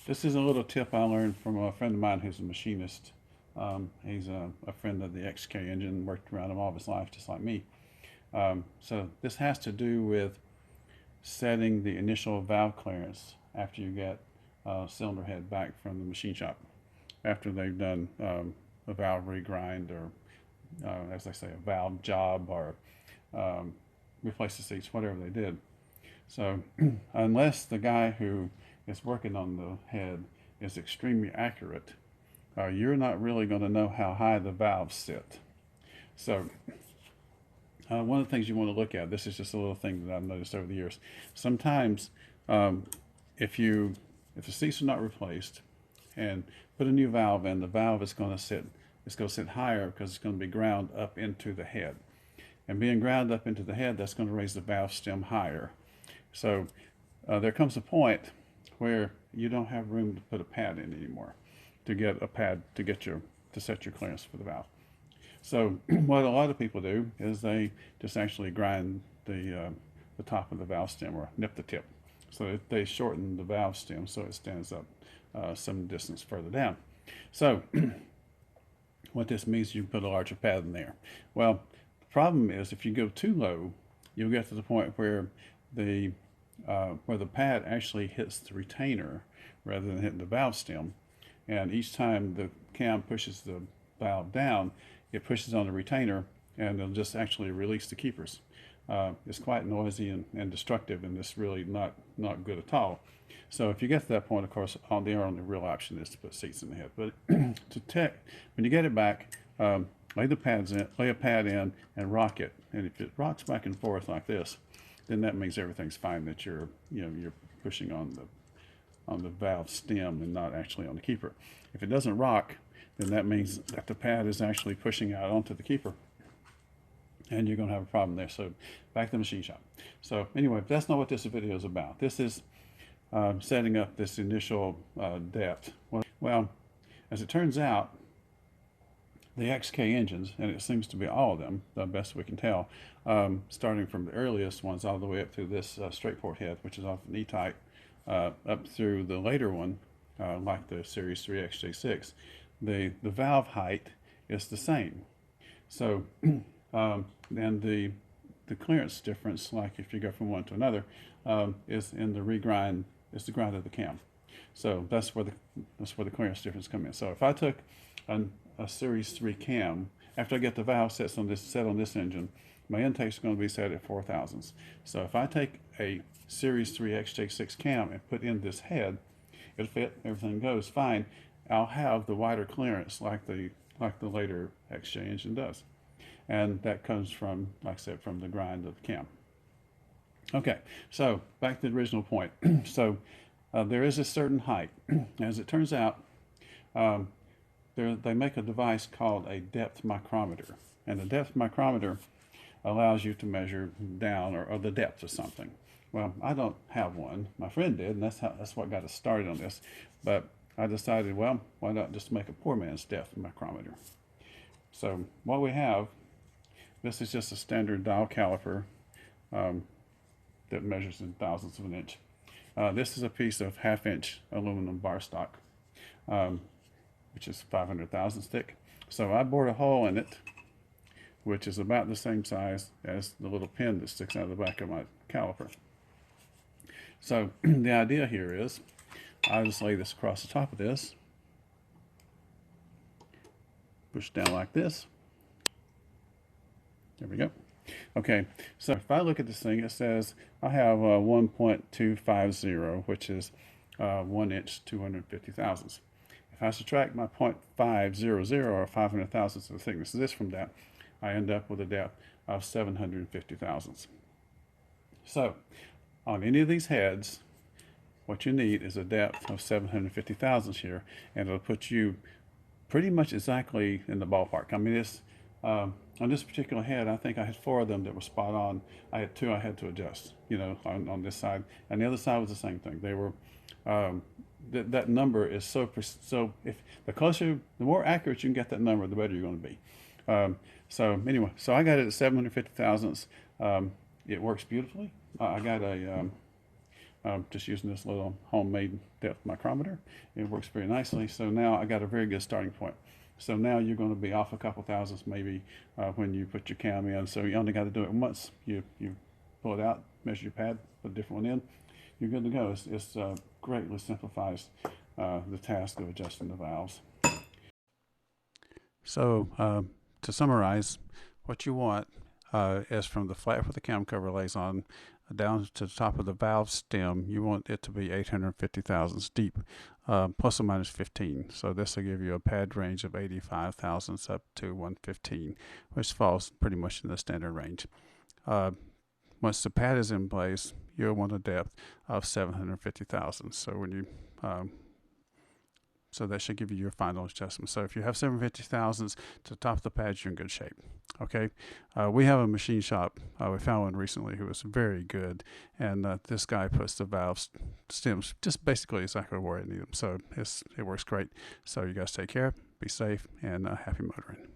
This is a little tip I learned from a friend of mine who's a machinist. He's a friend of the XK engine, worked around him all of his life, just like me. So this has to do with setting the initial valve clearance after you get cylinder head back from the machine shop, after they've done a valve regrind or, as they say, a valve job or replace the seats, whatever they did. So unless the guy who is working on the head is extremely accurate, you're not really going to know how high the valves sit. So one of the things you want to look at, this is just a little thing that I've noticed over the years. Sometimes um, if the seats are not replaced and put a new valve in, the valve is going to sit higher because it's going to be ground up into the head. And being ground up into the head, that's going to raise the valve stem higher. So there comes a point where you don't have room to put a pad in anymore, to get a pad to set your clearance for the valve. So what a lot of people do is they just actually grind the top of the valve stem, or nip the tip. So they shorten the valve stem so it stands up some distance further down. So what this means is you can put a larger pad in there. Well, the problem is if you go too low, you'll get to the point where the pad actually hits the retainer rather than hitting the valve stem. And each time the cam pushes the valve down, it pushes on the retainer and it'll just actually release the keepers. It's quite noisy and destructive, and it's really not good at all. So if you get to that point, of course, the only real option is to put seats in the head. But when you get it back, lay a pad in, and rock it. And if it rocks back and forth like this, then that means everything's fine. That you're pushing on the valve stem and not actually on the keeper. If it doesn't rock, then that means that the pad is actually pushing out onto the keeper, and you're going to have a problem there. So back to the machine shop. So anyway, that's not what this video is about. This is setting up this initial depth. Well, as it turns out, the XK engines, and it seems to be all of them, the best we can tell, starting from the earliest ones all the way up to this straight port head, which is off an E-type, up through the later one, like the Series 3 XJ6, the valve height is the same. So, and the clearance difference, like if you go from one to another, is in the regrind, is the grind of the cam. So that's where the clearance difference comes in. So if I took a Series 3 cam, after I get the valve set on this engine, my intake is going to be set at 4 thousandths. So if I take a Series 3 XJ6 cam and put in this head, it'll fit, everything goes fine. I'll have the wider clearance like the later XJ engine does. And that comes from, like I said, from the grind of the cam. Okay, so back to the original point. So there is a certain height. As it turns out, they make a device called a depth micrometer. And the depth micrometer allows you to measure down or the depth of something. Well, I don't have one. My friend did, and that's what got us started on this. But I decided, well, why not just make a poor man's depth micrometer? So what we have, this is just a standard dial caliper that measures in thousandths of an inch. This is a piece of 1/2 inch aluminum bar stock, which is 500 thousandths thick. So I bored a hole in it, which is about the same size as the little pin that sticks out of the back of my caliper. So the idea here is, I just lay this across the top of this, push down like this. There we go. Okay, so if I look at this thing, it says I have 1.250, which is 1 inch, 250 thousandths. If I subtract my 0.500, or 500 thousandths of the thickness of this from that, I end up with a depth of 750 thousandths. So on any of these heads, what you need is a depth of 750 thousandths here, and it'll put you pretty much exactly in the ballpark. I mean, it's on this particular head, I think I had 4 of them that were spot on. I had 2 I had to adjust, on this side, and the other side was the same thing. They were that number is so if the more accurate you can get that number, the better you're going to be. So anyway, so I got it at 750 thousandths. It works beautifully. I got a just using this little homemade depth micrometer. It works very nicely. So now I got a very good starting point. So now you're going to be off a couple thousandths maybe when you put your cam in. So you only got to do it once. You pull it out, measure your pad, put a different one in. You're good to go. It's greatly simplifies the task of adjusting the valves. So to summarize, what you want is from the flat where the cam cover lays on down to the top of the valve stem, you want it to be 850 thousandths deep, plus or minus 15. So this will give you a pad range of 85 thousandths up to 115, which falls pretty much in the standard range. Once the pad is in place, you'll want a depth of 750 thousandths. So when you so that should give you your final adjustment. So if you have 750 thousandths to the top of the pad, you're in good shape. Okay, we have a machine shop. We found one recently who was very good, and this guy puts the valve stems just basically exactly where I need them. So it works great. So you guys take care, be safe, and happy motoring.